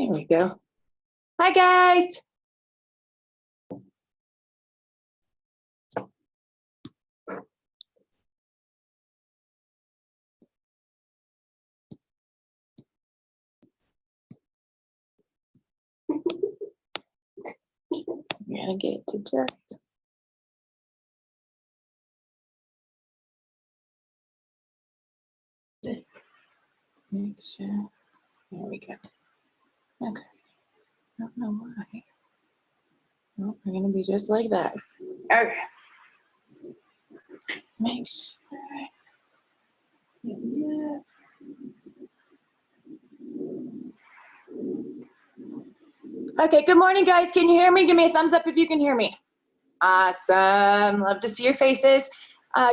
There we go. Hi, guys. I'm gonna get it to just. Make sure. There we go. Okay. I don't know why. Well, we're gonna be just like that. Okay. Make sure. Yeah. Okay, good morning, guys. Can you hear me? Give me a thumbs up if you can hear me. Awesome. Love to see your faces.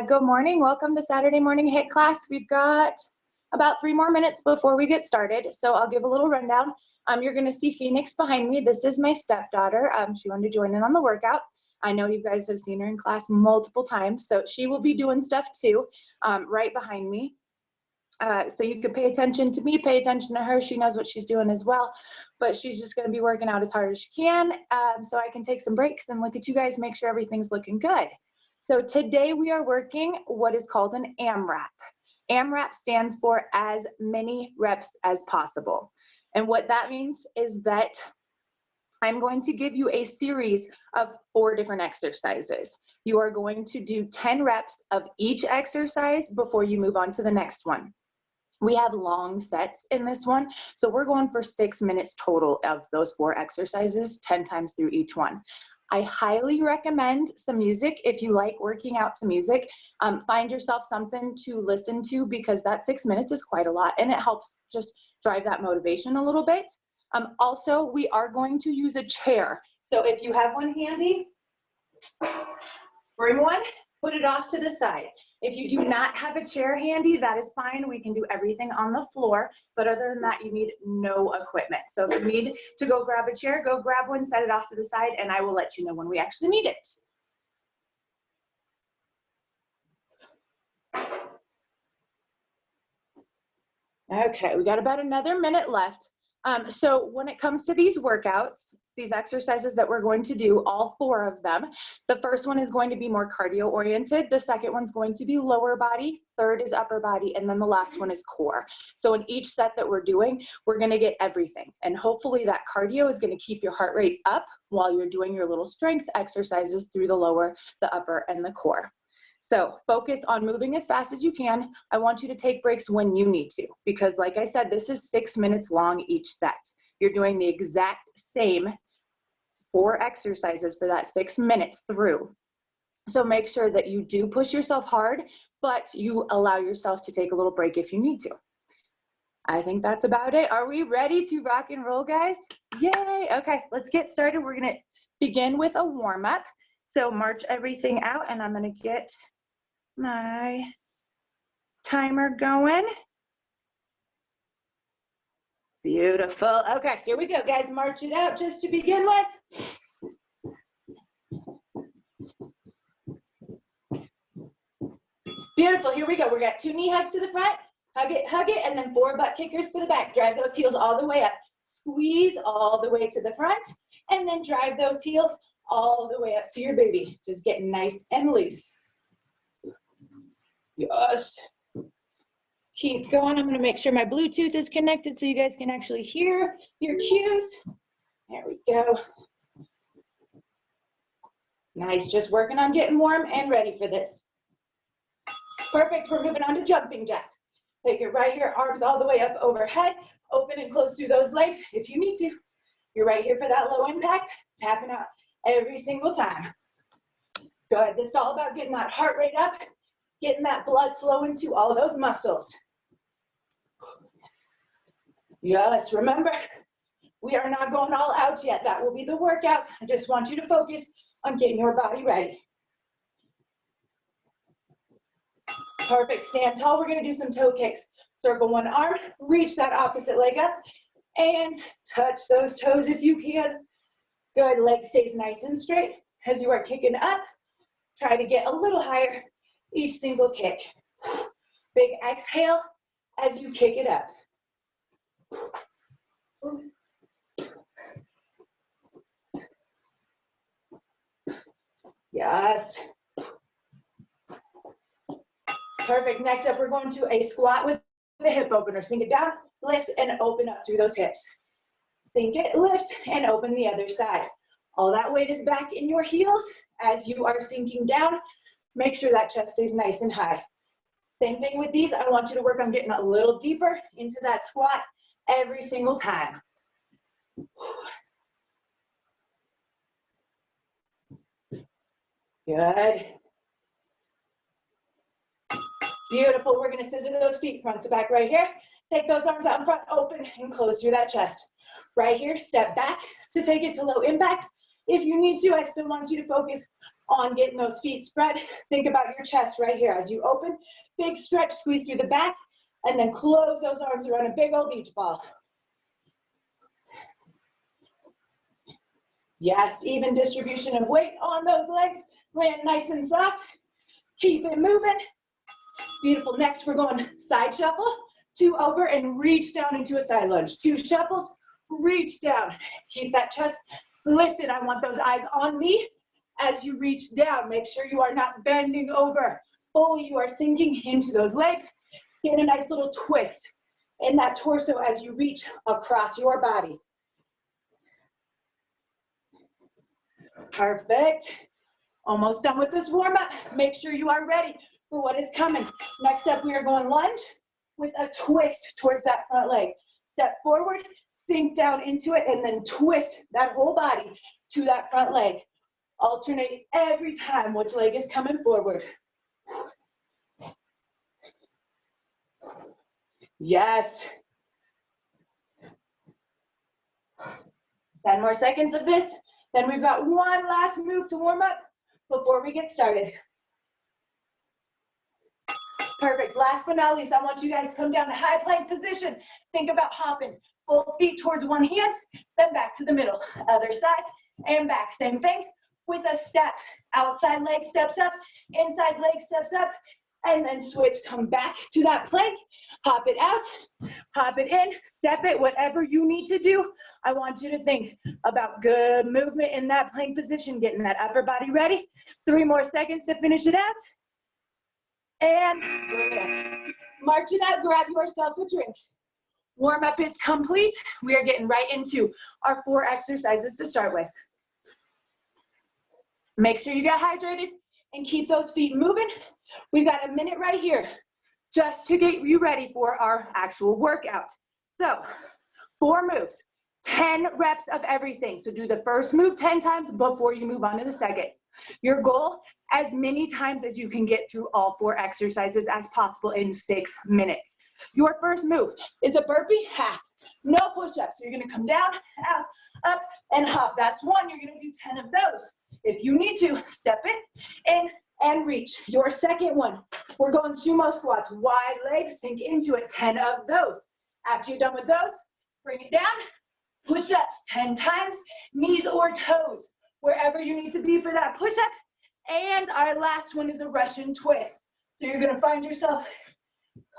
Good morning. Welcome to Saturday morning HIIT class. We've got about 3 more minutes before we get started, so I'll give a little rundown. You're going to see Phoenix behind me. This is my stepdaughter. She wanted to join in on the workout. I know you guys have seen her in class multiple times, so she will be doing stuff too, right behind me. So you could pay attention to me, pay attention to her. She knows what she's doing as well, but she's just going to be working out as hard as she can, so I can take some breaks and look at you guys, make sure everything's looking good. So today we are working what is called an AMRAP. AMRAP stands for as many reps as possible. And what that means is that I'm going to give you a series of 4 different exercises. You are going to do 10 reps of each exercise before you move on to the next one. We have long sets in this one, so we're going for 6 minutes total of those 4 exercises, 10 times through each one. I highly recommend some music. If you like working out to music, find yourself something to listen to, because that 6 minutes is quite a lot and it helps just drive that motivation a little bit. Also, we are going to use a chair. So if you have one handy, bring one, put it off to the side. If you do not have a chair handy, that is fine. We can do everything on the floor, but other than that, you need no equipment. So if you need to go grab a chair, go grab one, set it off to the side, and I will let you know when we actually need it. Okay, we got about another minute left. So when it comes to these workouts, these exercises that we're going to do, all 4 of them, the first one is going to be more cardio oriented. The second one's going to be lower body. Third is upper body. And then the last one is core. So in each set that we're doing, we're going to get everything. And hopefully that cardio is going to keep your heart rate up while you're doing your little strength exercises through the lower, the upper, and the core. So focus on moving as fast as you can. I want you to take breaks when you need to, because like I said, this is 6 minutes long each set. You're doing the exact same 4 exercises for that 6 minutes through. So make sure that you do push yourself hard, but you allow yourself to take a little break if you need to. I think that's about it. Are we ready to rock and roll, guys? Yay. Okay, let's get started. We're going to begin with a warm-up. So march everything out, and I'm going to get my timer going. Beautiful. Okay, here we go, guys. March it out just to begin with. Beautiful. Here we go. We got 2 knee hugs to the front. Hug it, and then 4 butt kickers to the back. Drive those heels all the way up. Squeeze all the way to the front, and then drive those heels all the way up to your booty. Just get nice and loose. Yes. Keep going. I'm going to make sure my Bluetooth is connected so you guys can actually hear your cues. There we go. Nice. Just working on getting warm and ready for this. Perfect. We're moving on to jumping jacks. Take it right here, arms all the way up overhead. Open and close through those legs if you need to. You're right here for that low impact, tapping out every single time. Good. This is all about getting that heart rate up, getting that blood flowing to all those muscles. Yes, remember, we are not going all out yet. That will be the workout. I just want you to focus on getting your body ready. Perfect. Stand tall. We're going to do some toe kicks. Circle one arm, reach that opposite leg up, and touch those toes if you can. Good. Leg stays nice and straight as you are kicking up. Try to get a little higher each single kick. Big exhale as you kick it up. Yes. Perfect. Next up, we're going to a squat with the hip opener. Sink it down, lift, and open up through those hips. Sink it, lift, and open the other side. All that weight is back in your heels. As you are sinking down, make sure that chest stays nice and high. Same thing with these. I want you to work on getting a little deeper into that squat every single time. Good. Beautiful. We're going to scissor those feet front to back right here. Take those arms out in front, open, and close through that chest. Right here, step back to take it to low impact. If you need to, I still want you to focus on getting those feet spread. Think about your chest right here. As you open, big stretch, squeeze through the back, and then close those arms around a big old beach ball. Yes, even distribution of weight on those legs. Land nice and soft. Keep it moving. Beautiful. Next, we're going side shuffle, 2 over, and reach down into a side lunge. 2 shuffles, reach down. Keep that chest lifted. I want those eyes on me as you reach down. Make sure you are not bending over. Fully, you are sinking into those legs. Get a nice little twist in that torso as you reach across your body. Perfect. Almost done with this warm-up. Make sure you are ready for what is coming. Next up, we are going lunge with a twist towards that front leg. Step forward, sink down into it, and then twist that whole body to that front leg. Alternate every time which leg is coming forward. Yes. 10 more seconds of this. Then we've got one last move to warm up before we get started. Perfect. Last but not least, I want you guys to come down to high plank position. Think about hopping both feet towards one hand, then back to the middle. Other side and back. Same thing with a step. Outside leg steps up, inside leg steps up, and then switch. Come back to that plank. Hop it out, hop it in, step it, whatever you need to do. I want you to think about good movement in that plank position, getting that upper body ready. 3 more seconds to finish it out. And marching out, grab yourself a drink. Warm up is complete. We are getting right into our 4 exercises to start with. Make sure you get hydrated and keep those feet moving. We've got a minute right here just to get you ready for our actual workout. So 4 moves, 10 reps of everything. So do the first move 10 times before you move on to the second. Your goal, as many times as you can get through all 4 exercises as possible in 6 minutes. Your first move is a burpee half, no push-ups. So you're gonna come down, out, up, and hop. That's 1, you're gonna do 10 of those. If you need to, step it in and reach. Your second one, we're going sumo squats, wide legs, sink into it, 10 of those. After you're done with those, bring it down, push-ups 10 times, knees or toes, wherever you need to be for that push-up. And our last one is a Russian twist. So you're gonna find yourself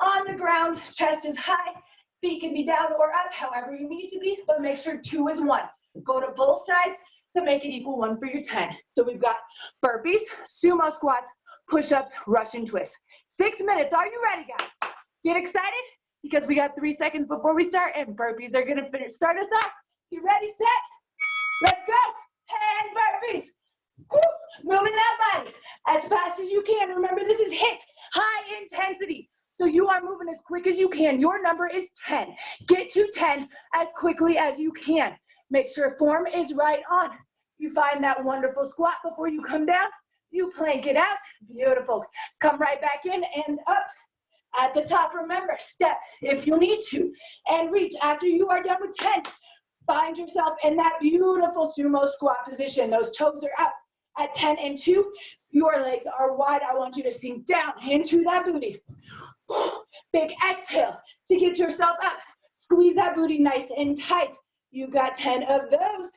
on the ground, chest is high, feet can be down or up, however you need to be, but make sure 2 is 1. Go to both sides to make it equal 1 for your 10. So we've got burpees, sumo squats, push-ups, Russian twists. 6 minutes, are you ready, guys? Get excited, because we got 3 seconds before we start, and burpees are gonna start us off. You ready, set? Let's go, 10 burpees. Woo. Moving that body as fast as you can. Remember, this is HIIT, high intensity. So you are moving as quick as you can. Your number is 10. Get to 10 as quickly as you can. Make sure form is right on. You find that wonderful squat before you come down. You plank it out. Beautiful. Come right back in and up. At the top, remember, step if you need to. And reach after you are done with 10. Find yourself in that beautiful sumo squat position. Those toes are up. At 10 and 2, your legs are wide. I want you to sink down into that booty. Big exhale to get yourself up. Squeeze that booty nice and tight. You got 10 of those.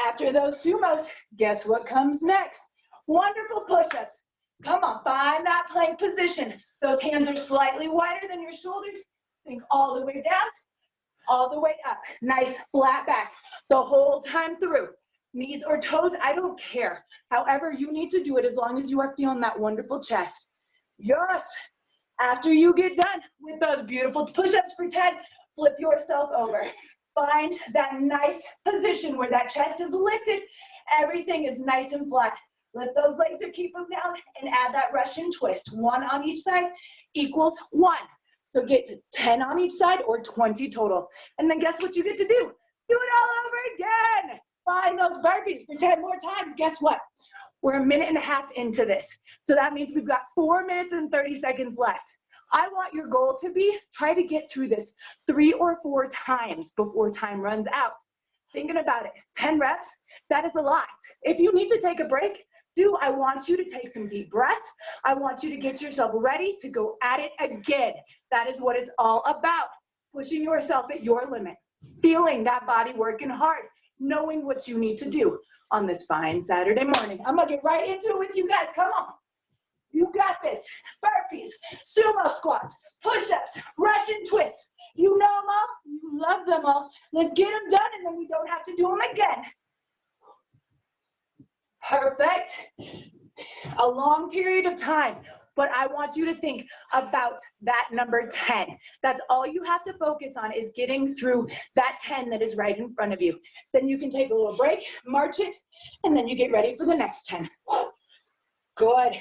After those sumos, guess what comes next? Wonderful push-ups. Come on, find that plank position. Those hands are slightly wider than your shoulders. Think all the way down, all the way up. Nice flat back the whole time through. knees or toes, I don't care. However, you need to do it as long as you are feeling that wonderful chest. Yes. After you get done with those beautiful push-ups for 10, flip yourself over. Find that nice position where that chest is lifted. Everything is nice and flat. Lift those legs or keep them down and add that Russian twist. 1 on each side equals 1. So get to 10 on each side or 20 total. And then guess what you get to do? Do it all over again. Find those burpees for 10 more times. Guess what? We're a minute and a half into this. So that means we've got 4 minutes and 30 seconds left. I want your goal to be, try to get through this 3 or 4 times before time runs out. Thinking about it, 10 reps, that is a lot. If you need to take a break, I want you to take some deep breaths. I want you to get yourself ready to go at it again. That is what it's all about. Pushing yourself at your limit. Feeling that body working hard. Knowing what you need to do on this fine Saturday morning. I'm gonna get right into it with you guys, come on. You got this. Burpees, sumo squats, push-ups, Russian twists. You know them all, you love them all. Let's get them done and then we don't have to do them again. Perfect. A long period of time, but I want you to think about that number 10. That's all you have to focus on is getting through that 10 that is right in front of you. Then you can take a little break, march it, and then you get ready for the next 10. Good.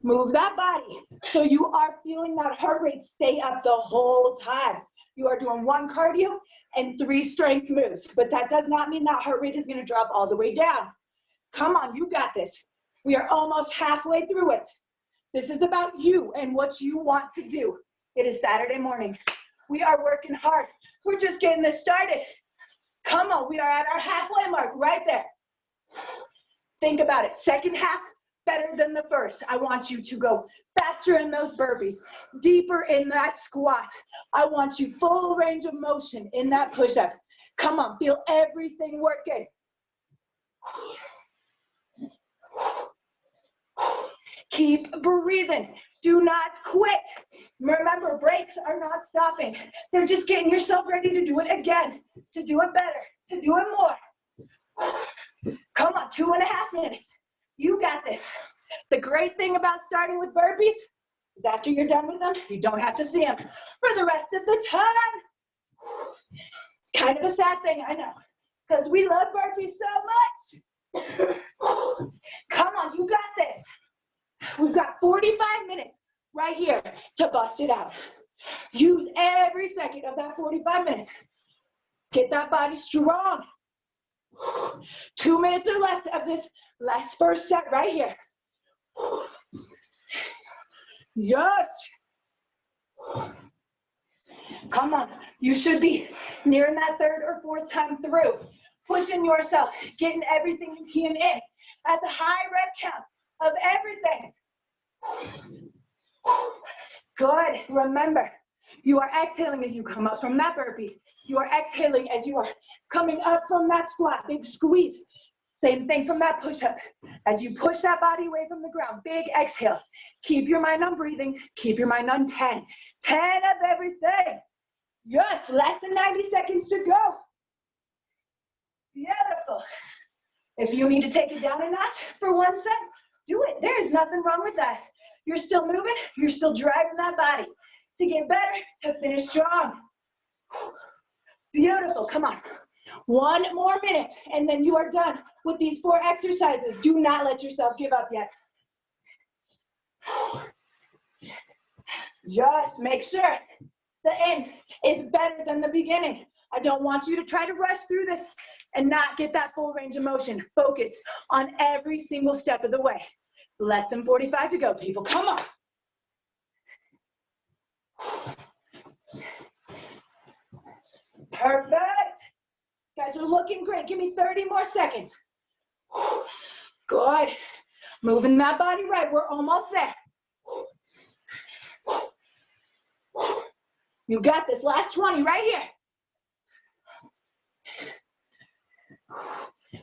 Move that body so you are feeling that heart rate stay up the whole time. You are doing 1 cardio and 3 strength moves, but that does not mean that heart rate is going to drop all the way down. Come on, you got this. We are almost halfway through it. This is about you and what you want to do. It is Saturday morning. We are working hard. We're just getting this started. Come on, we are at our halfway mark right there. Think about it. Second half, better than the first. I want you to go faster in those burpees, deeper in that squat. I want you full range of motion in that push-up. Come on, feel everything working. Keep breathing. Do not quit. Remember, breaks are not stopping. They're just getting yourself ready to do it again, to do it better, to do it more. Come on, 2.5 minutes. You got this. The great thing about starting with burpees is after you're done with them, you don't have to see them for the rest of the time. Kind of a sad thing, I know, because we love burpees so much. Come on, you got this. We've got 45 minutes right here to bust it out. Use every second of that 45 minutes. Get that body strong. 2 minutes are left of this last first set right here. Yes. Come on. You should be nearing that 3rd or 4th time through. Pushing yourself, getting everything you can in. That's a high rep count of everything. Good. Remember, you are exhaling as you come up from that burpee. You are exhaling as you are coming up from that squat. Big squeeze. Same thing from that push-up. As you push that body away from the ground, big exhale. Keep your mind on breathing. Keep your mind on 10. 10 of everything. Yes, less than 90 seconds to go. Beautiful. If you need to take it down a notch for 1 set, do it. There is nothing wrong with that. You're still moving. You're still driving that body to get better, to finish strong. Beautiful. Come on. 1 more minute, and then you are done with these 4 exercises. Do not let yourself give up yet. Just make sure the end is better than the beginning. I don't want you to try to rush through this and not get that full range of motion. Focus on every single step of the way. Less than 45 to go, people. Come on. Perfect. Guys are looking great. Give me 30 more seconds. Good. Moving that body right. We're almost there. You got this. Last 20 right here.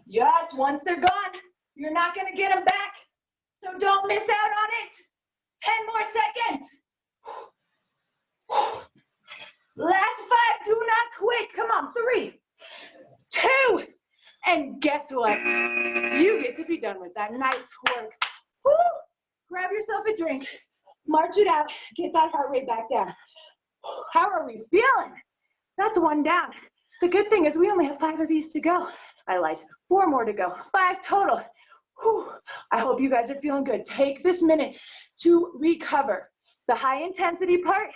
Yes, once they're gone, you're not going to get them back. So don't miss out on it. 10 more seconds. Last 5. Do not quit. Come on. 3, 2, And guess what? You get to be done with that. Nice work. Woo! Grab yourself a drink, march it out, get that heart rate back down. How are we feeling? That's one down. The good thing is we only have 5 of these to go. I lied. 4 more to go. 5 total. Whew. I hope you guys are feeling good. Take this minute to recover. The high intensity part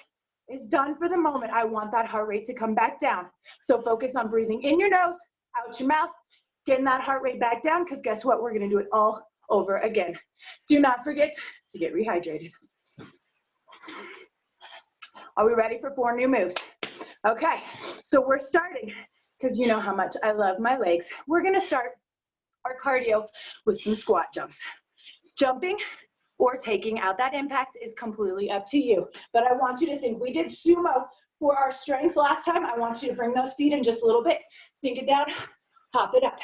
is done for the moment. I want that heart rate to come back down. So focus on breathing in your nose, out your mouth, getting that heart rate back down, because guess what? We're going to do it all over again. Do not forget to get rehydrated. Are we ready for 4 new moves? Okay, so we're starting, because you know how much I love my legs. We're going to start our cardio with some squat jumps. Jumping or taking out that impact is completely up to you. But I want you to think, we did sumo for our strength last time. I want you to bring those feet in just a little bit, sink it down, hop it up.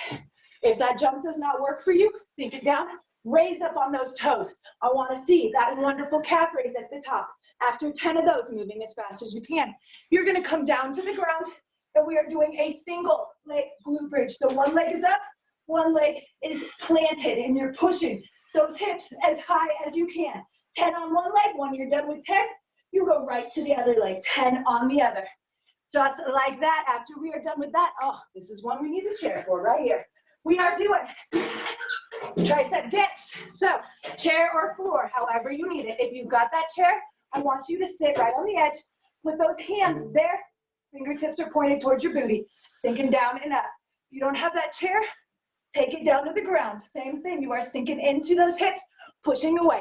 If that jump does not work for you, sink it down, raise up on those toes. I want to see that wonderful calf raise at the top. After 10 of those, moving as fast as you can. You're going to come down to the ground, and we are doing a single leg glute bridge. So one leg is up, one leg is planted, and you're pushing those hips as high as you can. 10 on one leg. When you're done with 10, you go right to the other leg. 10 on the other. Just like that. After we are done with that, oh, this is one we need the chair for right here. We are doing tricep dips. So chair or floor, however you need it. If you've got that chair, I want you to sit right on the edge with those hands there. Fingertips are pointed towards your booty, sinking down and up. If you don't have that chair, take it down to the ground. Same thing, you are sinking into those hips, pushing away.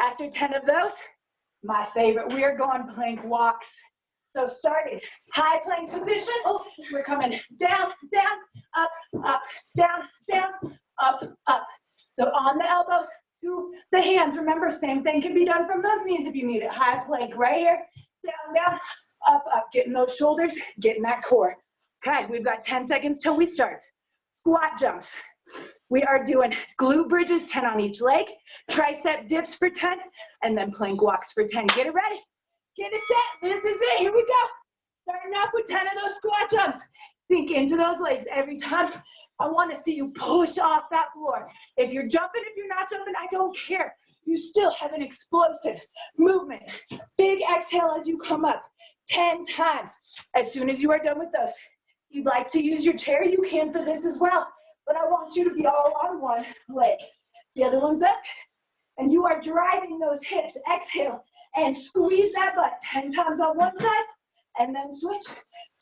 After 10 of those, my favorite, we are going plank walks. So starting high plank position, we're coming down, down, up, up, down, down, up, up. So on the elbows to the hands. Remember, same thing can be done from those knees if you need it. High plank right here, down, down, up, up. Getting those shoulders, getting that core. Okay, we've got 10 seconds till we start. Squat jumps. We are doing glute bridges, 10 on each leg, tricep dips for 10, and then plank walks for 10. Get it ready. Get it set. This is it. Here we go. Starting off with 10 of those squat jumps. Sink into those legs every time. I want to see you push off that floor. If you're jumping, if you're not jumping, I don't care. You still have an explosive movement. Big exhale as you come up. 10 times. As soon as you are done with those, if you'd like to use your chair, you can for this as well. But I want you to be all on one leg. The other one's up. And you are driving those hips. Exhale and squeeze that butt 10 times on one side. And then switch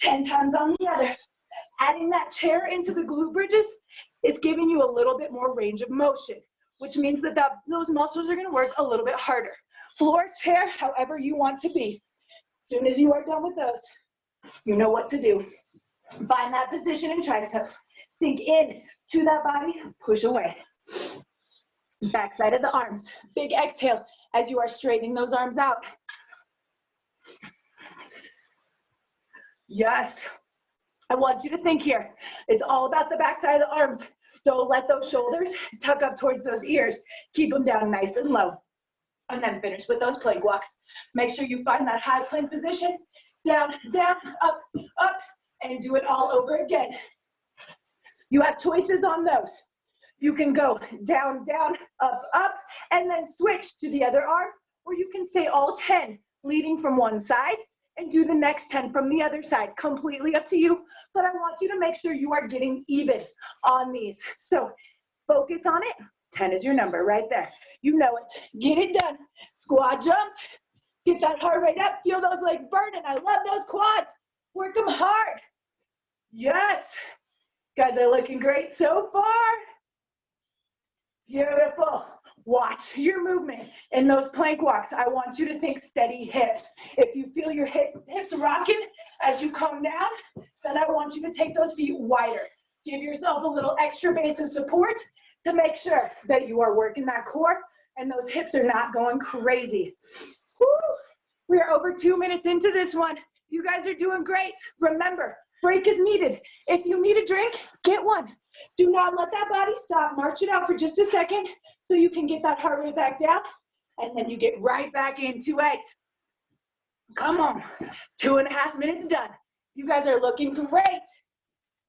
10 times on the other. Adding that chair into the glute bridges is giving you a little bit more range of motion, which means that those muscles are going to work a little bit harder. Floor, chair, however you want to be. As soon as you are done with those, you know what to do. Find that position in triceps. Sink in to that body, push away. Backside of the arms. Big exhale as you are straightening those arms out. Yes. I want you to think here. It's all about the backside of the arms. Don't let those shoulders tuck up towards those ears. Keep them down nice and low. And then finish with those plank walks. Make sure you find that high plank position. Down, down, up, up, and do it all over again. You have choices on those. You can go down, down, up, up, and then switch to the other arm, or you can stay all 10 leading from one side and do the next 10 from the other side. Completely up to you, but I want you to make sure you are getting even on these. So focus on it. 10 is your number right there. You know it. Get it done. Squat jumps. Get that heart rate up. Feel those legs burning. I love those quads. Work them hard. Yes. Guys are looking great so far. Beautiful. Watch your movement in those plank walks. I want you to think steady hips. If you feel your hips rocking as you come down, then I want you to take those feet wider. Give yourself a little extra base of support to make sure that you are working that core and those hips are not going crazy. Woo! We are over 2 minutes into this one. You guys are doing great. Remember, break is needed. If you need a drink, get one. Do not let that body stop. March it out for just a second so you can get that heart rate back down, and then you get right back into it. Come on. 2.5 minutes done. You guys are looking great.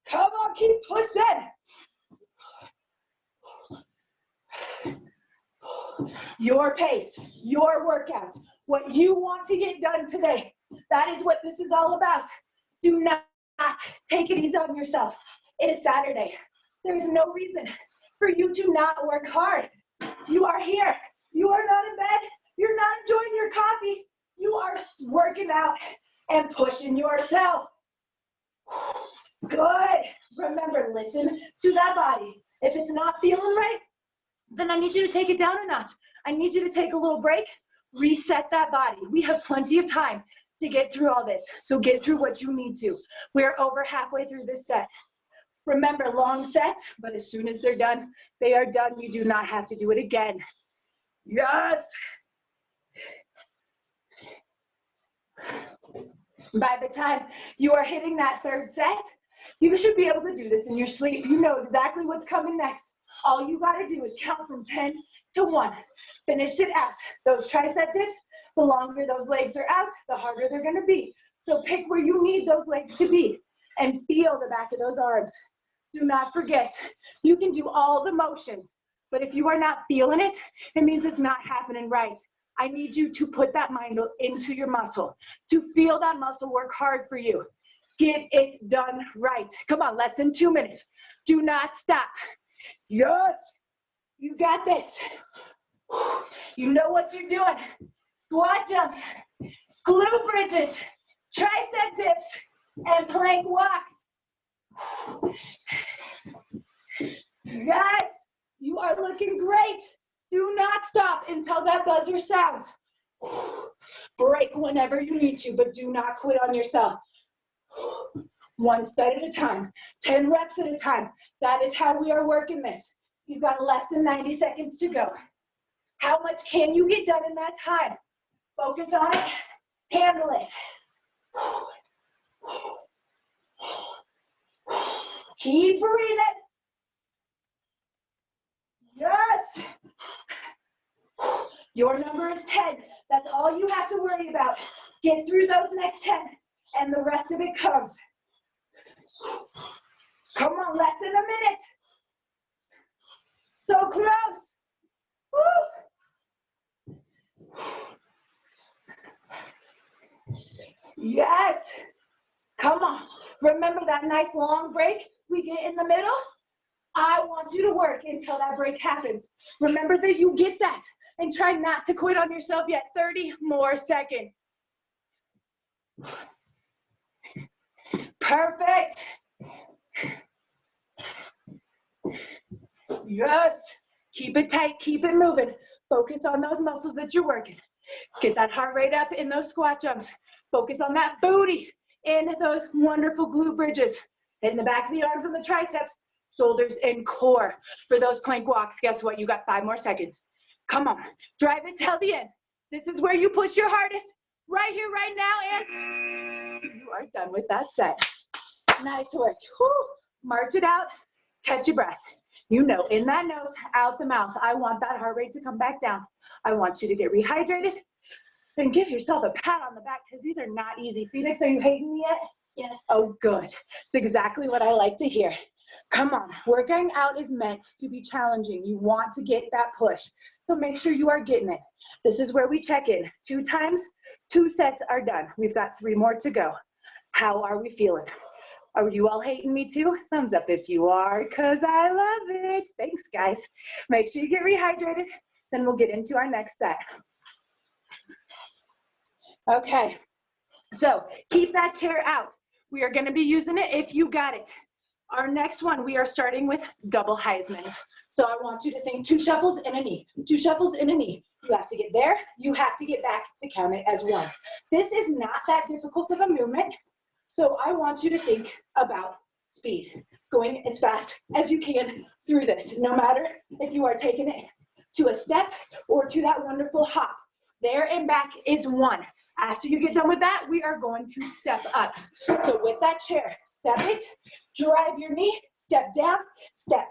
Come on, keep pushing. Your pace, your workout, what you want to get done today. That is what this is all about. Do not take it easy on yourself. It is Saturday. There is no reason for you to not work hard. You are here. You are not in bed. You're not enjoying your coffee. You are working out and pushing yourself. Good. Remember, listen to that body. If it's not feeling right, then I need you to take it down a notch. I need you to take a little break, reset that body. We have plenty of time to get through all this. So get through what you need to. We're over halfway through this set. Remember, long sets, but as soon as they're done, they are done. You do not have to do it again. Yes. By the time you are hitting that third set, you should be able to do this in your sleep. You know exactly what's coming next. All you got to do is count from 10 to 1. Finish it out. Those tricep dips, the longer those legs are out, the harder they're going to be. So pick where you need those legs to be and feel the back of those arms. Do not forget, you can do all the motions, but if you are not feeling it, it means it's not happening right. I need you to put that mind into your muscle, to feel that muscle work hard for you. Get it done right. Come on, less than 2 minutes. Do not stop. Yes, you got this. You know what you're doing. Squat jumps, glute bridges, tricep dips, and plank walks. Yes, you are looking great. Do not stop until that buzzer sounds. Break whenever you need to, but do not quit on yourself. 1 set at a time, 10 reps at a time. That is how we are working this. You've got less than 90 seconds to go. How much can you get done in that time? Focus on it, handle it. Keep breathing. Yes. Your number is 10. That's all you have to worry about. Get through those next 10, and the rest of it comes. Come on, less than a minute. So close. Woo. Yes. Come on. Remember that nice long break we get in the middle? I want you to work until that break happens. Remember that you get that, and try not to quit on yourself yet. 30 more seconds. Perfect. Yes. Keep it tight, keep it moving. Focus on those muscles that you're working. Get that heart rate up in those squat jumps. Focus on that booty in those wonderful glute bridges. In the back of the arms and the triceps, shoulders and core. For those plank walks, guess what? You got 5 more seconds. Come on, drive it till the end. This is where you push your hardest. Right here, right now, and you are done with that set. Nice work. Whew. March it out, catch your breath. You know, in that nose, out the mouth. I want that heart rate to come back down. I want you to get rehydrated and give yourself a pat on the back because these are not easy. Phoenix, are you hating me yet? Yes. Oh, good. It's exactly what I like to hear. Come on, working out is meant to be challenging. You want to get that push. So make sure you are getting it. This is where we check in. 2 times, 2 sets are done. We've got 3 more to go. How are we feeling? Are you all hating me too? Thumbs up if you are, because I love it. Thanks, guys. Make sure you get rehydrated. Then we'll get into our next set. Okay, so keep that chair out. We are going to be using it if you got it. Our next one, we are starting with double Heismans. So I want you to think 2 shuffles and a knee. 2 shuffles and a knee. You have to get there. You have to get back to count it as 1. This is not that difficult of a movement. So I want you to think about speed, going as fast as you can through this, no matter if you are taking it to a step or to that wonderful hop. There and back is 1. After you get done with that, we are going to step ups. So with that chair, step it, drive your knee, step down, step.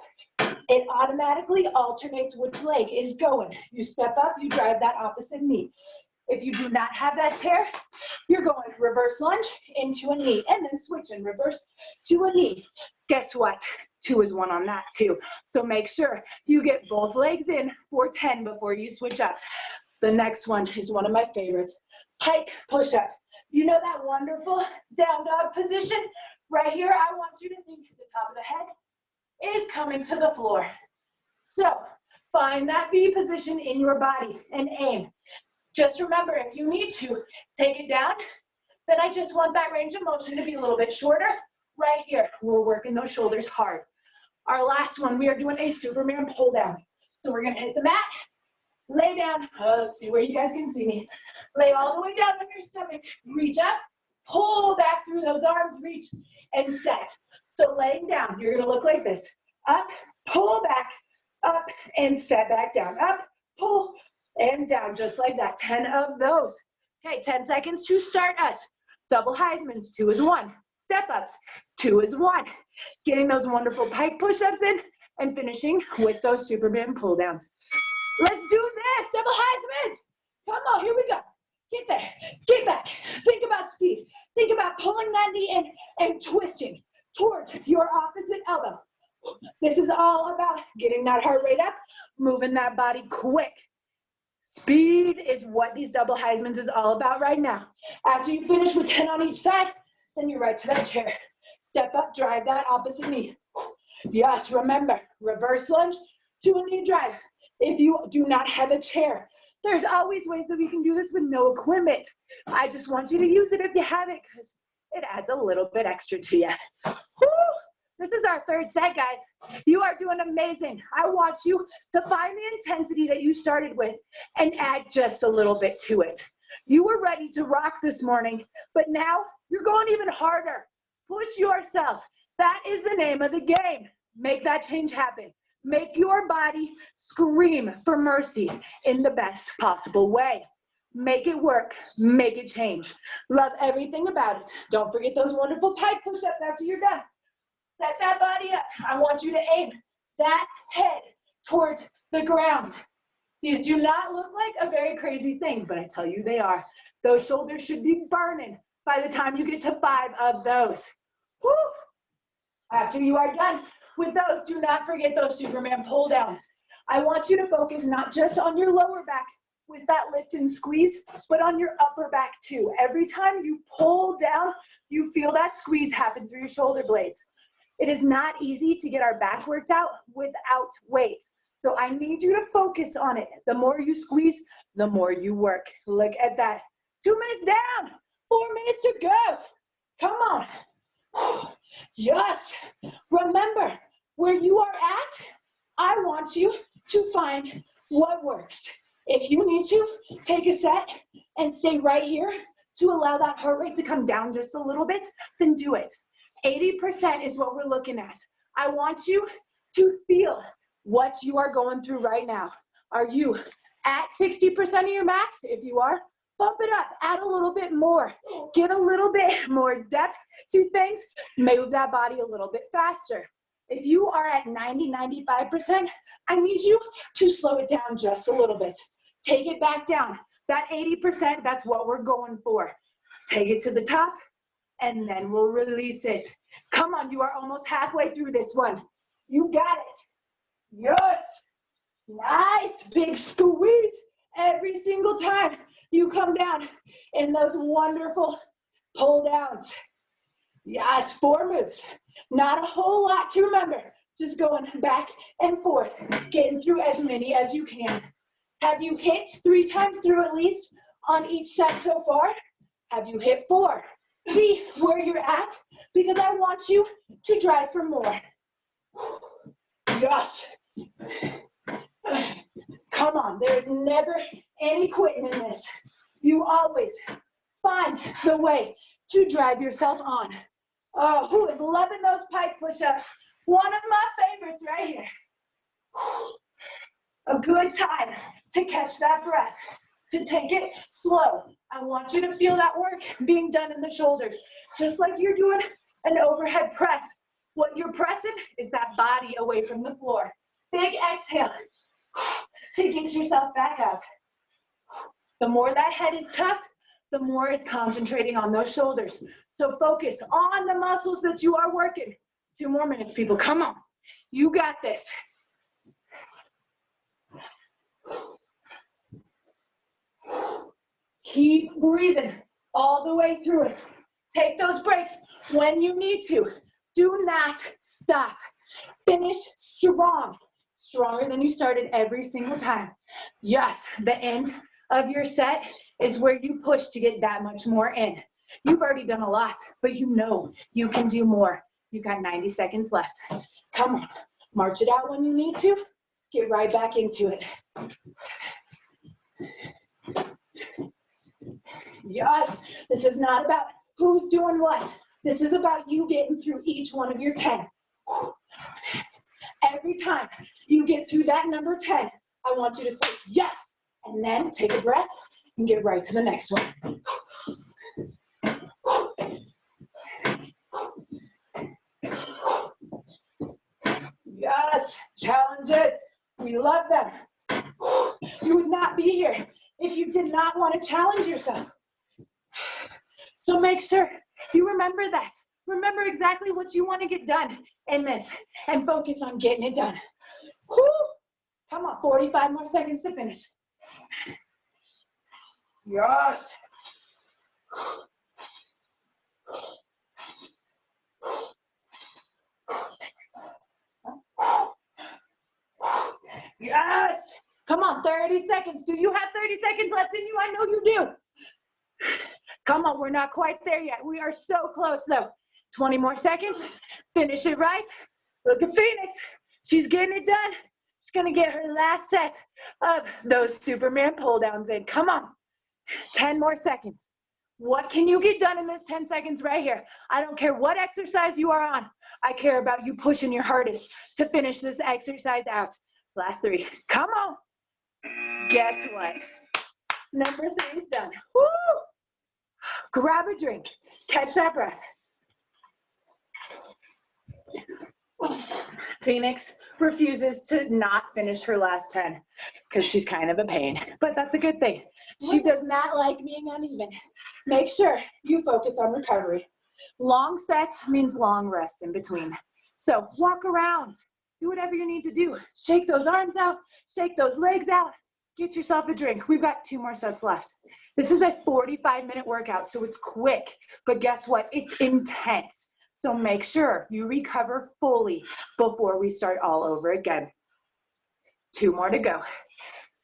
It automatically alternates which leg is going. You step up, you drive that opposite knee. If you do not have that chair, you're going reverse lunge into a knee and then switch and reverse to a knee. Guess what? 2 is 1 on that too. So make sure you get both legs in for 10 before you switch up. The next one is one of my favorites, pike push-up. You know that wonderful down dog position? Right here, I want you to think the top of the head is coming to the floor. So find that V position in your body and aim. Just remember, if you need to, take it down. Then I just want that range of motion to be a little bit shorter. Right here, we're working those shoulders hard. Our last one, we are doing a Superman pull down. So we're gonna hit the mat, lay down. Let's see where you guys can see me. Lay all the way down on your stomach, reach up, pull back through those arms, reach, and set. So laying down, you're gonna look like this. Up, pull back, up, and set back down. Up, pull, and down, just like that. 10 of those. Okay, 10 seconds to start us. Double Heisman's, 2 is 1. Step ups, 2 is 1. Getting those wonderful pike push-ups in and finishing with those Superman pull downs. Let's do this, double Heisman. Come on, here we go. Get there, get back. Think about speed. Think about pulling that knee in and twisting towards your opposite elbow. This is all about getting that heart rate up, moving that body quick. Speed is what these double Heismans is all about right now. After you finish with 10 on each side, then you're right to that chair. Step up, drive that opposite knee. Yes, remember, reverse lunge to a knee drive. If you do not have a chair, there's always ways that we can do this with no equipment. I just want you to use it if you have it, because it adds a little bit extra to you. Woo! This is our 3rd set, guys. You are doing amazing. I want you to find the intensity that you started with and add just a little bit to it. You were ready to rock this morning, but now you're going even harder. Push yourself. That is the name of the game. Make that change happen. Make your body scream for mercy in the best possible way. Make it work. Make it change. Love everything about it. Don't forget those wonderful pike push-ups after you're done. Set that body up. I want you to aim that head towards the ground. These do not look like a very crazy thing, but I tell you they are. Those shoulders should be burning by the time you get to 5 of those. Woo! After you are done with those, do not forget those Superman pull downs. I want you to focus not just on your lower back with that lift and squeeze, but on your upper back too. Every time you pull down, you feel that squeeze happen through your shoulder blades. It is not easy to get our back worked out without weight. So I need you to focus on it. The more you squeeze, the more you work. Look at that. 2 minutes down, 4 minutes to go. Come on. Yes. Remember, where you are at, I want you to find what works. If you need to, take a set and stay right here to allow that heart rate to come down just a little bit, then do it. 80% is what we're looking at. I want you to feel what you are going through right now. Are you at 60% of your max? If you are, bump it up, add a little bit more. Get a little bit more depth to things, move that body a little bit faster. If you are at 90, 95%, I need you to slow it down just a little bit. Take it back down. That 80%, that's what we're going for. Take it to the top, and then we'll release it. Come on, you are almost halfway through this one. You got it. Yes. Nice, big squeeze every single time you come down in those wonderful pull downs. Yes, 4 moves. Not a whole lot to remember. Just going back and forth, getting through as many as you can. Have you hit 3 times through at least on each set so far? Have you hit 4? See where you're at, because I want you to drive for more. Yes. Come on, there's never any quitting in this. You always find the way to drive yourself on. Oh, who is loving those pike push-ups? One of my favorites right here. A good time to catch that breath, to take it slow. I want you to feel that work being done in the shoulders, just like you're doing an overhead press. What you're pressing is that body away from the floor. Big exhale to get yourself back up. The more that head is tucked, the more it's concentrating on those shoulders. So focus on the muscles that you are working. 2 more minutes, people, come on. You got this. Keep breathing all the way through it. Take those breaks when you need to. Do not stop. Finish strong. Stronger than you started every single time. Yes, the end of your set is where you push to get that much more in. You've already done a lot, but you know you can do more. You've got 90 seconds left. Come on, march it out when you need to. Get right back into it. Yes, this is not about who's doing what. This is about you getting through each one of your 10. Every time you get through that number 10, I want you to say yes, and then take a breath and get right to the next one. Yes, challenges, we love them. You would not be here if you did not want to challenge yourself. So make sure you remember that. Remember exactly what you want to get done in this and focus on getting it done. Woo! Come on, 45 more seconds to finish. Yes. Yes. Come on, 30 seconds. Do you have 30 seconds left in you? I know you do. Come on, we're not quite there yet. We are so close though. 20 more seconds. Finish it right. Look at Phoenix. She's getting it done. She's gonna get her last set of those Superman pull downs in. Come on. 10 more seconds. What can you get done in this 10 seconds right here? I don't care what exercise you are on. I care about you pushing your hardest to finish this exercise out. Last 3. Come on. Guess what? Number 3 is done. Woo! Grab a drink. Catch that breath. Phoenix refuses to not finish her last 10 because she's kind of a pain, but that's a good thing. She does not like being uneven. Make sure you focus on recovery. Long set means long rest in between. So walk around, do whatever you need to do. Shake those arms out, shake those legs out, get yourself a drink. We've got 2 more sets left. This is a 45-minute workout, so it's quick, but guess what? It's intense. So make sure you recover fully before we start all over again. 2 more to go.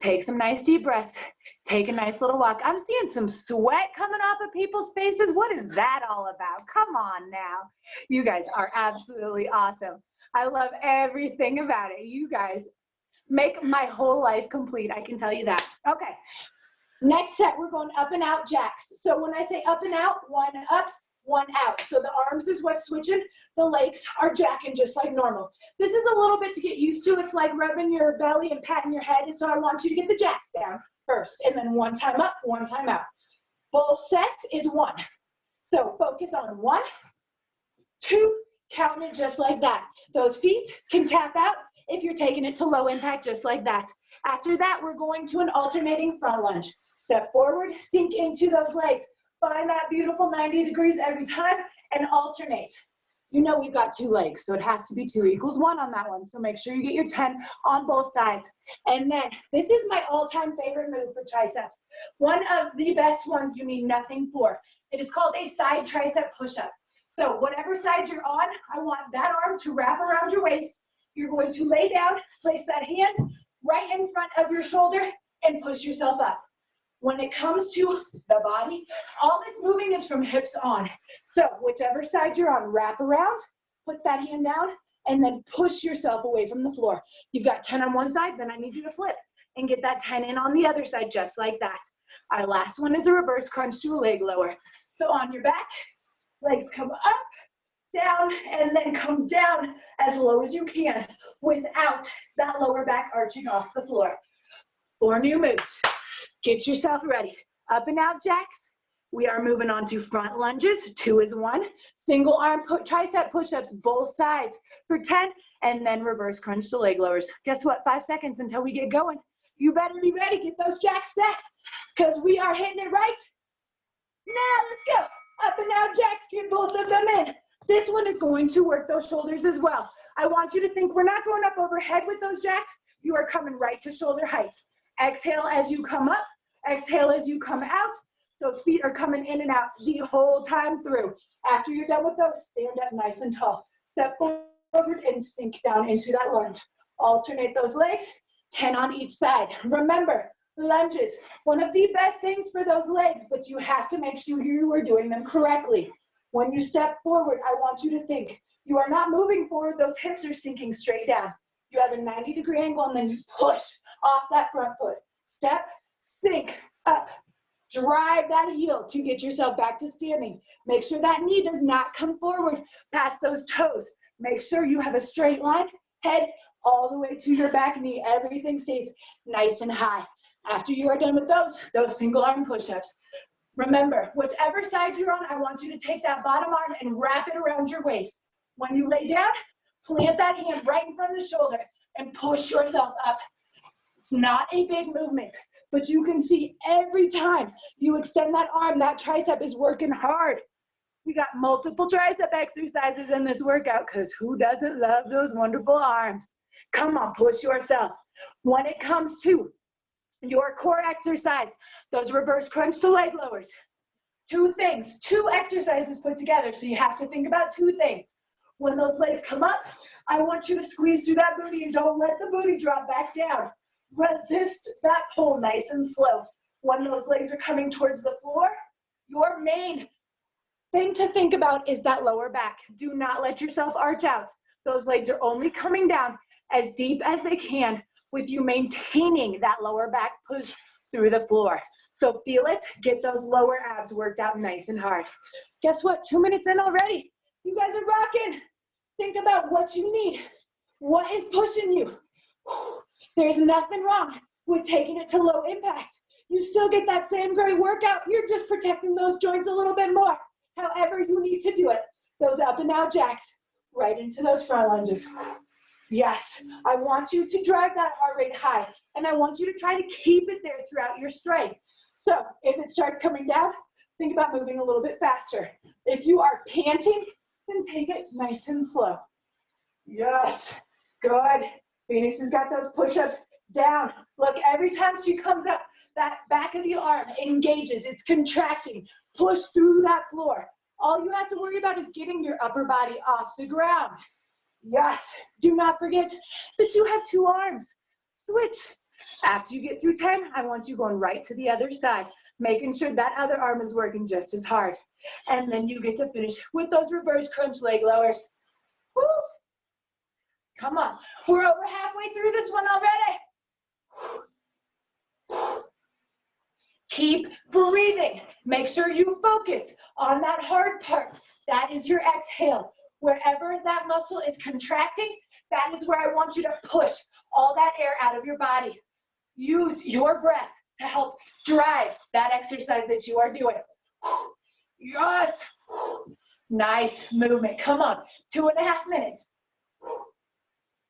Take some nice deep breaths. Take a nice little walk. I'm seeing some sweat coming off of people's faces. What is that all about? Come on now. You guys are absolutely awesome. I love everything about it. You guys make my whole life complete, I can tell you that. Okay, next set, we're going up and out jacks. So when I say up and out, 1 up, 1 out. So the arms is what's switching, the legs are jacking just like normal. This is a little bit to get used to. It's like rubbing your belly and patting your head. And so I want you to get the jacks down first, and then 1 time up, 1 time out. Both sets is 1. So focus on 1, 2, counting it just like that. Those feet can tap out if you're taking it to low impact, just like that. After that, we're going to an alternating front lunge. Step forward, sink into those legs. Find that beautiful 90 degrees every time and alternate. You know we've got 2 legs, so it has to be 2 equals 1 on that one. So make sure you get your 10 on both sides. And then this is my all-time favorite move for triceps. One of the best ones you need nothing for. It is called a side tricep push-up. So whatever side you're on, I want that arm to wrap around your waist. You're going to lay down, place that hand right in front of your shoulder, and push yourself up. When it comes to the body, all that's moving is from hips on. So whichever side you're on, wrap around, put that hand down, and then push yourself away from the floor. You've got 10 on one side, then I need you to flip and get that 10 in on the other side, just like that. Our last one is a reverse crunch to a leg lower. So on your back, legs come up, down, and then come down as low as you can without that lower back arching off the floor. 4 new moves. Get yourself ready. Up and out jacks. We are moving on to front lunges. 2 is 1. Single arm tricep push-ups, both sides for 10, and then reverse crunch to leg lowers. Guess what? 5 seconds until we get going. You better be ready. Get those jacks set because we are hitting it right now. Let's go. Up and out jacks. Get both of them in. This one is going to work those shoulders as well. I want you to think we're not going up overhead with those jacks. You are coming right to shoulder height. Exhale as you come up. Exhale as you come out. Those feet are coming in and out the whole time through. After you're done with those, stand up nice and tall. Step forward and sink down into that lunge. Alternate those legs, 10 on each side. Remember, lunges, one of the best things for those legs, but you have to make sure you are doing them correctly. When you step forward, I want you to think, you are not moving forward, those hips are sinking straight down. You have a 90-degree angle and then you push off that front foot. Step, sink, up. Drive that heel to get yourself back to standing. Make sure that knee does not come forward past those toes. Make sure you have a straight line, head all the way to your back knee. Everything stays nice and high. After you are done with those single arm push-ups, remember, whichever side you're on, I want you to take that bottom arm and wrap it around your waist. When you lay down, plant that hand right in front of the shoulder and push yourself up. It's not a big movement, but you can see every time you extend that arm, that tricep is working hard. We got multiple tricep exercises in this workout because who doesn't love those wonderful arms? Come on, push yourself. When it comes to your core exercise, those reverse crunch to leg lowers. Two things, two exercises put together, so you have to think about two things. When those legs come up, I want you to squeeze through that booty and don't let the booty drop back down. Resist that pull nice and slow. When those legs are coming towards the floor, your main thing to think about is that lower back. Do not let yourself arch out. Those legs are only coming down as deep as they can with you maintaining that lower back push through the floor. So feel it, get those lower abs worked out nice and hard. Guess what, 2 minutes in already. You guys are rocking. Think about what you need. What is pushing you? There's nothing wrong with taking it to low impact. You still get that same great workout. You're just protecting those joints a little bit more. However you need to do it. Those up and out jacks, right into those front lunges. Yes, I want you to drive that heart rate high, and I want you to try to keep it there throughout your strength. So if it starts coming down, think about moving a little bit faster. If you are panting, then take it nice and slow. Yes, good. Venus has got those push-ups down. Look, every time she comes up, that back of the arm engages, it's contracting. Push through that floor. All you have to worry about is getting your upper body off the ground. Yes, do not forget that you have two arms. Switch. After you get through 10, I want you going right to the other side, making sure that other arm is working just as hard. And then you get to finish with those reverse crunch leg lowers. Woo. Come on, we're over halfway through this one already. Keep breathing. Make sure you focus on that hard part. That is your exhale. Wherever that muscle is contracting, that is where I want you to push all that air out of your body. Use your breath to help drive that exercise that you are doing. Yes. Nice movement. Come on, 2.5 minutes.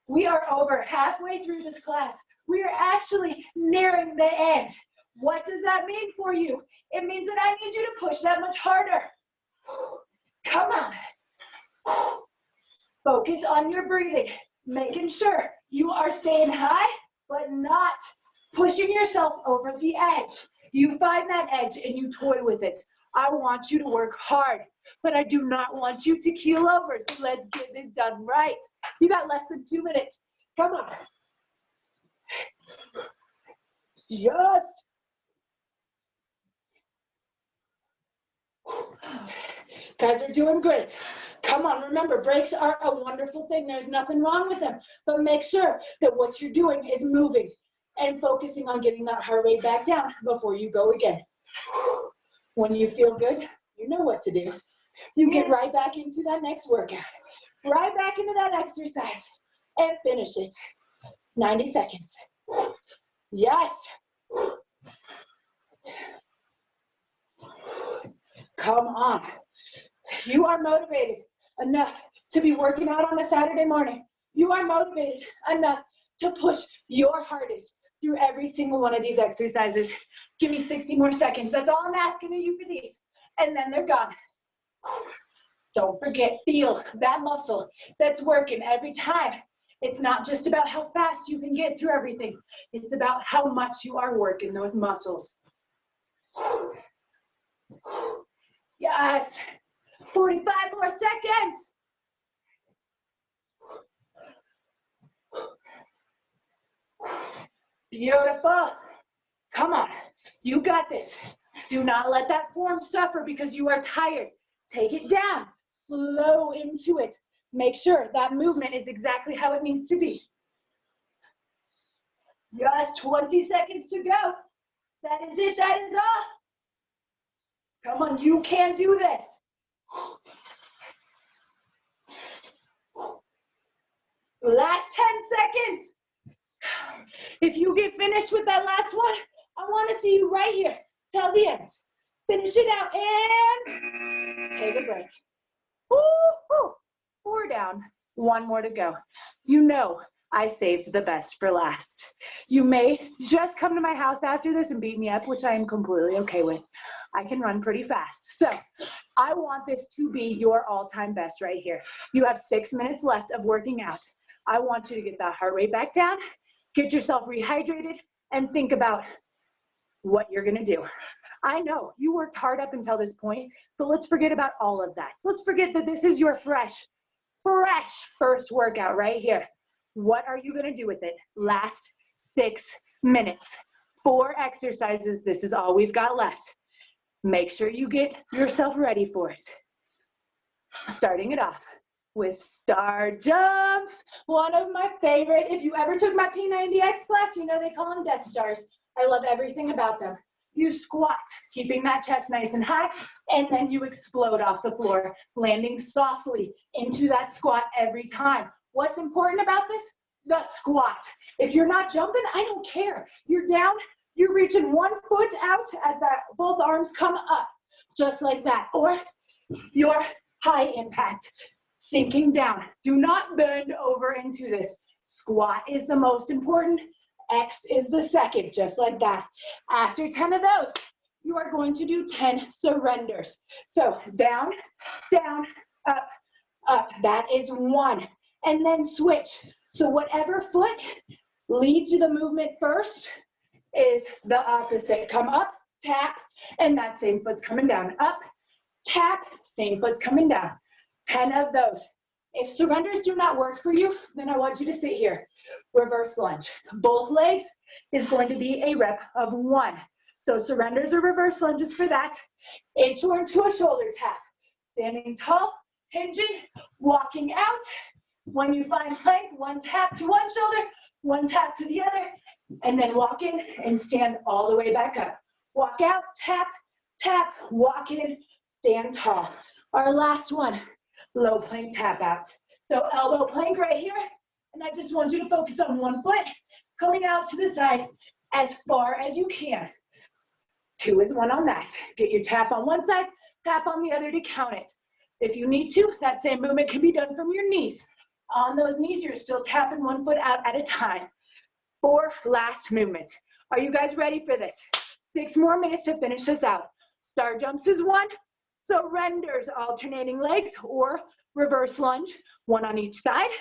We are over halfway through this class. We are actually nearing the end. What does that mean for you? It means that I need you to push that much harder. Come on. Focus on your breathing, making sure you are staying high, but not pushing yourself over the edge. You find that edge and you toy with it. I want you to work hard, but I do not want you to keel over. So let's get this done right. You got less than 2 minutes. Come on. Yes. Guys are doing great. Come on, remember, breaks are a wonderful thing. There's nothing wrong with them, but make sure that what you're doing is moving and focusing on getting that heart rate back down before you go again. When you feel good, you know what to do. You get right back into that next workout, right back into that exercise, and finish it. 90 seconds. Yes. Come on. You are motivated enough to be working out on a Saturday morning. You are motivated enough to push your hardest through every single one of these exercises. Give me 60 more seconds. That's all I'm asking of you for these. And then they're gone. Don't forget, feel that muscle that's working every time. It's not just about how fast you can get through everything. It's about how much you are working those muscles. Yes. 45 more seconds. Beautiful. Come on. You got this. Do not let that form suffer because you are tired. Take it down. Slow into it. Make sure that movement is exactly how it needs to be. Yes, 20 seconds to go. That is it. That is all. Come on, you can do this. Last 10 seconds. If you get finished with that last one, I want to see you right here till the end. Finish it out and take a break. Woo-hoo. 4 down, 1 more to go. You know I saved the best for last. You may just come to my house after this and beat me up, which I am completely okay with. I can run pretty fast. So I want this to be your all-time best right here. You have 6 minutes left of working out. I want you to get that heart rate back down, get yourself rehydrated, and think about what you're gonna do. I know you worked hard up until this point, but let's forget about all of that. Let's forget that this is your fresh first workout right here. What are you gonna do with it? Last 6 minutes. 4 exercises, this is all we've got left. Make sure you get yourself ready for it. Starting it off with star jumps. One of my favorite, if you ever took my P90X class, you know they call them Death Stars. I love everything about them. You squat, keeping that chest nice and high, and then you explode off the floor, landing softly into that squat every time. What's important about this? The squat. If you're not jumping, I don't care. You're down, you're reaching 1 foot out as that both arms come up, just like that. Or your high impact, sinking down. Do not bend over into this. Squat is the most important. X is the second, just like that. After 10 of those, you are going to do 10 surrenders. So down, down, up, up. That is 1. And then switch. So whatever foot leads the movement first is the opposite. Come up, tap, and that same foot's coming down. Up, tap, same foot's coming down. 10 of those. If surrenders do not work for you, then I want you to sit here. Reverse lunge. Both legs is going to be a rep of 1. So surrenders or reverse lunges for that. Inchworm to a shoulder tap. Standing tall, hinging, walking out. When you find plank, 1 tap to one shoulder, 1 tap to the other, and then walk in and stand all the way back up. Walk out, tap, tap, walk in, stand tall. Our last one. Low plank tap out. So elbow plank right here, and I just want you to focus on 1 foot, coming out to the side as far as you can. 2 is 1 on that. Get your tap on one side, tap on the other to count it. If you need to, that same movement can be done from your knees. On those knees, you're still tapping 1 foot out at a time. 4 last movements. Are you guys ready for this? 6 more minutes to finish this out. Star jumps is 1. Surrenders, alternating legs or reverse lunge, 1 on each side.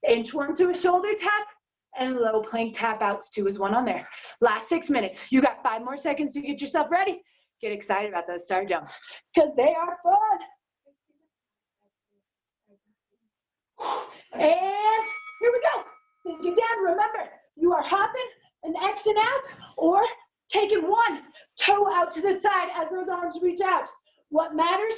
Inchworm to a shoulder tap, and low plank tap outs, 2 is 1 on there. Last 6 minutes. You got 5 more seconds to get yourself ready. Get excited about those star jumps because they are fun. And here we go. Sink it down. Remember, you are hopping and Xing out or taking 1 toe out to the side as those arms reach out. What matters?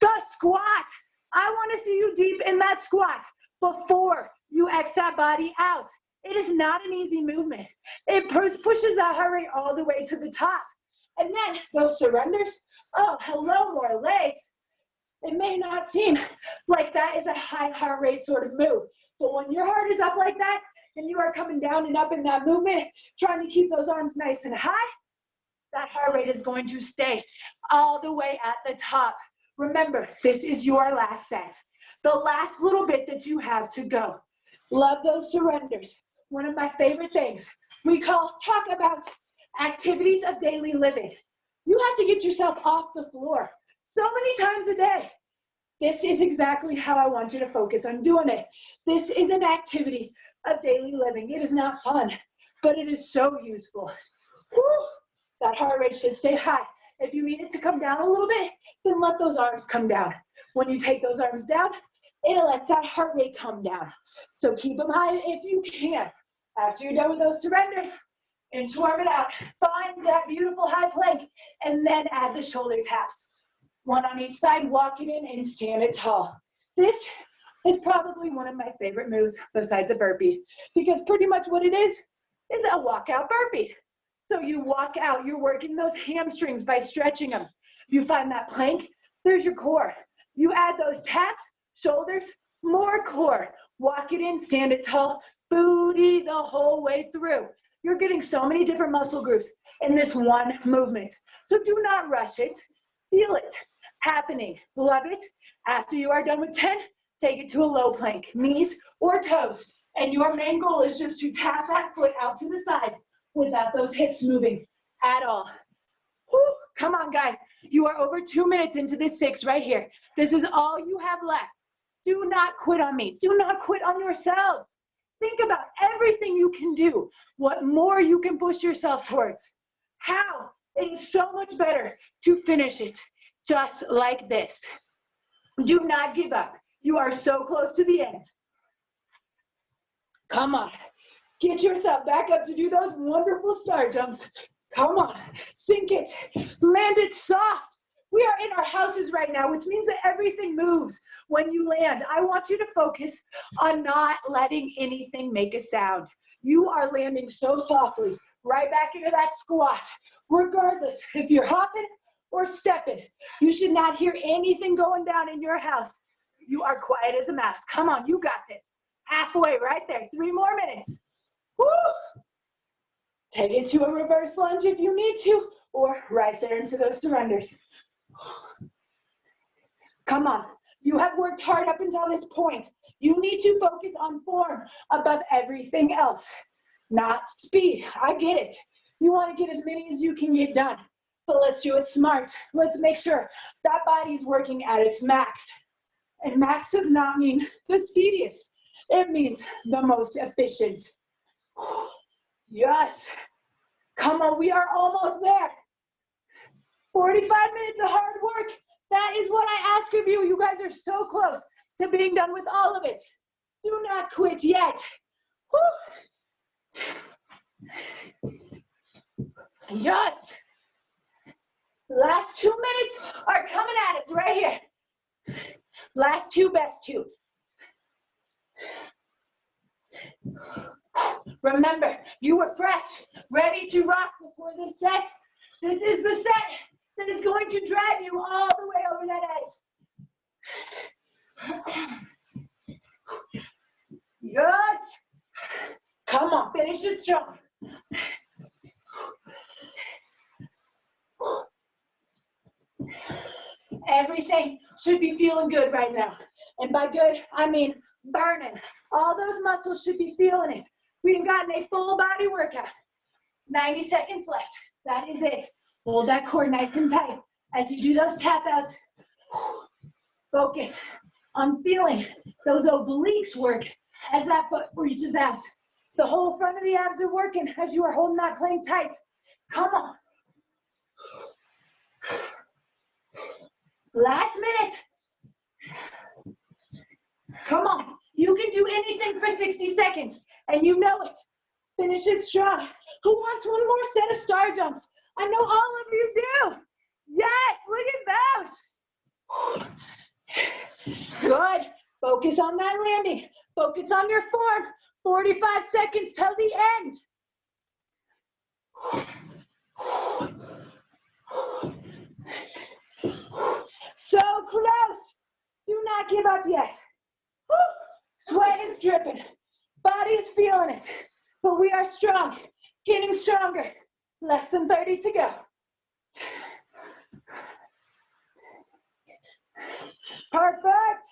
The squat. I want to see you deep in that squat before you X that body out. It is not an easy movement. It pushes that heart rate all the way to the top. And then those surrenders, oh, hello, more legs. It may not seem like that is a high heart rate sort of move, but when your heart is up like that and you are coming down and up in that movement, trying to keep those arms nice and high, that heart rate is going to stay all the way at the top. Remember, this is your last set. The last little bit that you have to go. Love those surrenders. One of my favorite things we talk about activities of daily living. You have to get yourself off the floor so many times a day. This is exactly how I want you to focus on doing it. This is an activity of daily living. It is not fun, but it is so useful. Whew. That heart rate should stay high. If you need it to come down a little bit, then let those arms come down. When you take those arms down, it lets that heart rate come down. So keep them high if you can. After you're done with those surrenders, inchworm it out. Find that beautiful high plank, and then add the shoulder taps. One on each side, walk it in and stand it tall. This is probably one of my favorite moves besides a burpee, because pretty much what it is a walkout burpee. So you walk out, you're working those hamstrings by stretching them. You find that plank, there's your core. You add those taps, shoulders, more core. Walk it in, stand it tall, booty the whole way through. You're getting so many different muscle groups in this one movement. So do not rush it, feel it happening, love it. After you are done with 10, take it to a low plank, knees or toes. And your main goal is just to tap that foot out to the side without those hips moving at all. Whew. Come on, guys. You are over 2 minutes into this 6 right here. This is all you have left. Do not quit on me. Do not quit on yourselves. Think about everything you can do, what more you can push yourself towards. How? It is so much better to finish it just like this. Do not give up. You are so close to the end. Come on. Get yourself back up to do those wonderful star jumps. Come on, sink it, land it soft. We are in our houses right now, which means that everything moves when you land. I want you to focus on not letting anything make a sound. You are landing so softly, right back into that squat. Regardless if you're hopping or stepping, you should not hear anything going down in your house. You are quiet as a mouse. Come on, you got this. Halfway, right there, 3 more minutes. Woo! Take it to a reverse lunge if you need to, or right there into those surrenders. Come on, you have worked hard up until this point. You need to focus on form above everything else, not speed. I get it. You want to get as many as you can get done, but let's do it smart. Let's make sure that body's working at its max. And max does not mean the speediest. It means the most efficient. Yes. Come on, we are almost there. 45 minutes of hard work. That is what I ask of you. You guys are so close to being done with all of it. Do not quit yet. Woo. Yes. Last 2 minutes are coming at us right here. Last 2, best 2. Remember, you were fresh, ready to rock before this set. This is the set that is going to drive you all the way over that edge. Yes. Come on, finish it strong. Everything should be feeling good right now. And by good, I mean burning. All those muscles should be feeling it. We've gotten a full body workout. 90 seconds left. That is it. Hold that core nice and tight as you do those tap outs. Focus on feeling those obliques work as that foot reaches out. The whole front of the abs are working as you are holding that plank tight. Come on. Last minute. Come on. You can do anything for 60 seconds, and you know it. Finish it strong. Who wants one more set of star jumps? I know all of you do. Yes, look at those. Good. Focus on that landing. Focus on your form. 45 seconds till the end. So close. Do not give up yet. Sweat is dripping. Body is feeling it. But we are strong. Getting stronger. Less than 30 to go. Perfect.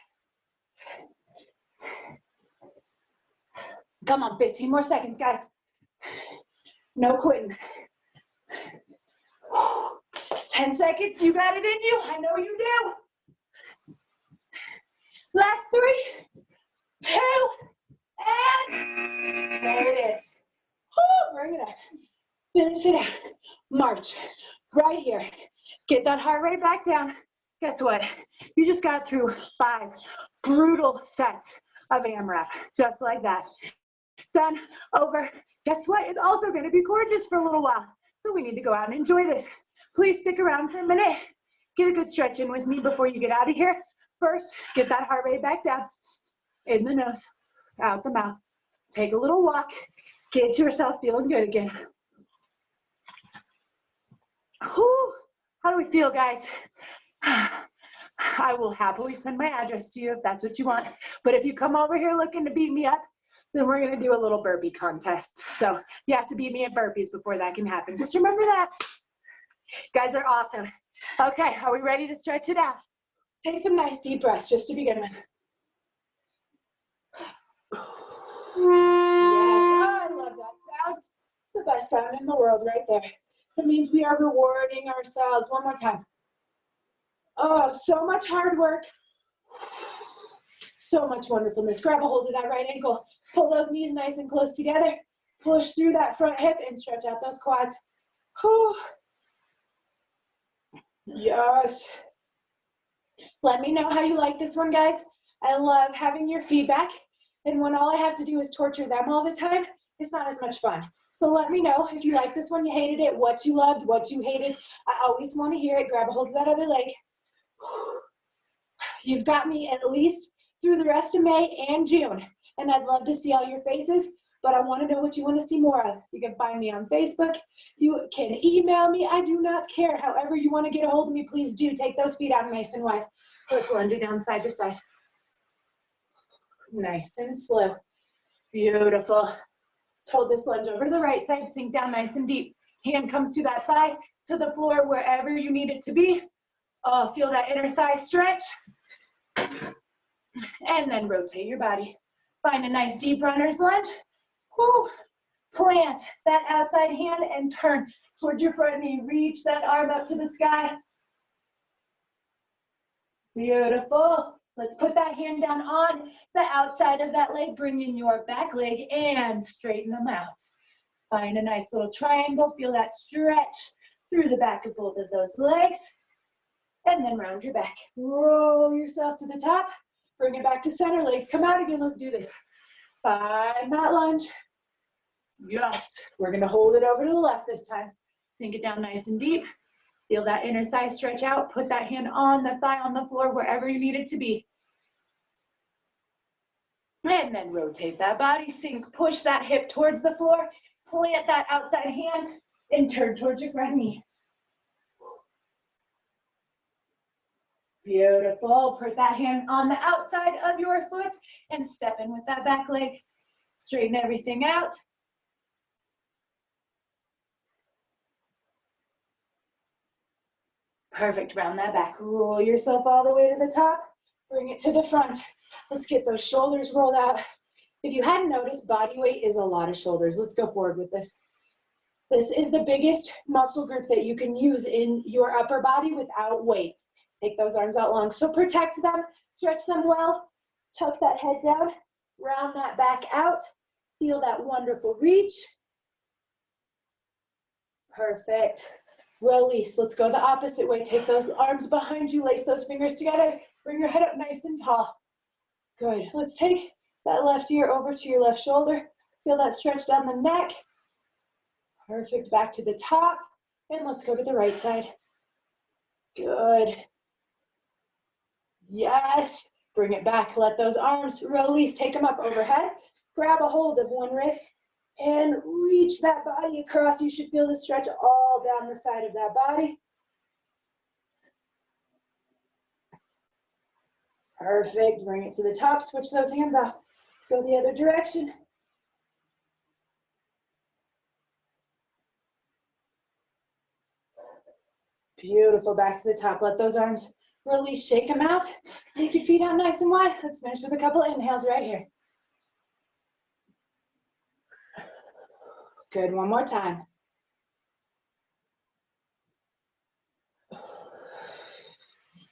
Come on, 15 more seconds, guys. No quitting. 10 seconds, you got it in you. I know you do. Last 3, 2, and there it is. Woo, bring it up. Finish it out. March. Right here. Get that heart rate back down. Guess what? You just got through 5 brutal sets of AMRAP. Just like that. Done. Over. Guess what? It's also going to be gorgeous for a little while. So we need to go out and enjoy this. Please stick around for a minute. Get a good stretch in with me before you get out of here. First, get that heart rate back down. In the nose, out the mouth. Take a little walk. Get yourself feeling good again. Whew. How do we feel, guys? I will happily send my address to you if that's what you want. But if you come over here looking to beat me up, then we're going to do a little burpee contest. So you have to beat me at burpees before that can happen. Just remember that. You guys are awesome. Okay, are we ready to stretch it out? Take some nice deep breaths just to begin with. Yes, I love that sound. The best sound in the world right there. It means we are rewarding ourselves. One more time. Oh, so much hard work. So much wonderfulness. Grab a hold of that right ankle. Pull those knees nice and close together. Push through that front hip and stretch out those quads. Whew. Yes. Let me know how you like this one, guys. I love having your feedback. And when all I have to do is torture them all the time, it's not as much fun. So let me know if you like this one, you hated it, what you loved, what you hated. I always want to hear it. Grab a hold of that other leg. You've got me at least through the rest of May and June. And I'd love to see all your faces, but I want to know what you want to see more of. You can find me on Facebook. You can email me. I do not care. However you want to get a hold of me, please do. Take those feet out nice and wide. Let's lunge it down side to side. Nice and slow. Beautiful. Hold this lunge over to the right side. Sink down nice and deep. Hand comes to that thigh, to the floor, wherever you need it to be. Oh, feel that inner thigh stretch. And then rotate your body. Find a nice deep runner's lunge. Woo. Plant that outside hand and turn towards your front knee. Reach that arm up to the sky. Beautiful. Let's put that hand down on the outside of that leg. Bring in your back leg and straighten them out. Find a nice little triangle. Feel that stretch through the back of both of those legs. And then round your back. Roll yourself to the top. Bring it back to center. Legs come out again. Let's do this. Find that lunge. Yes. We're going to hold it over to the left this time. Sink it down nice and deep. Feel that inner thigh stretch out. Put that hand on the thigh on the floor wherever you need it to be. And then rotate that body. Sink, push that hip towards the floor. Plant that outside hand and turn towards your front knee. Beautiful. Put that hand on the outside of your foot and step in with that back leg. Straighten everything out. Perfect. Round that back. Roll yourself all the way to the top. Bring it to the front. Let's get those shoulders rolled out. If you hadn't noticed, body weight is a lot of shoulders. Let's go forward with this. This is the biggest muscle group that you can use in your upper body without weights. Take those arms out long. So protect them, stretch them well, tuck that head down, round that back out. Feel that wonderful reach. Perfect. Release. Let's go the opposite way. Take those arms behind you, lace those fingers together. Bring your head up nice and tall. Good. Let's take that left ear over to your left shoulder. Feel that stretch down the neck. Perfect. Back to the top. And let's go to the right side. Good. Yes. Bring it back. Let those arms release. Take them up overhead. Grab a hold of one wrist and reach that body across. You should feel the stretch all down the side of that body. Perfect. Bring it to the top. Switch those hands off. Let's go the other direction. Beautiful. Back to the top. Let those arms release. Shake them out. Take your feet out nice and wide. Let's finish with a couple inhales right here. Good. One more time.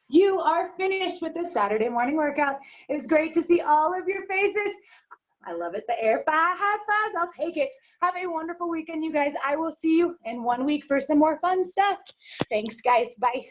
You are finished with this Saturday morning workout. It was great to see all of your faces. I love it. The air high fives, I'll take it. Have a wonderful weekend, you guys. I will see you in 1 week for some more fun stuff. Thanks, guys. Bye.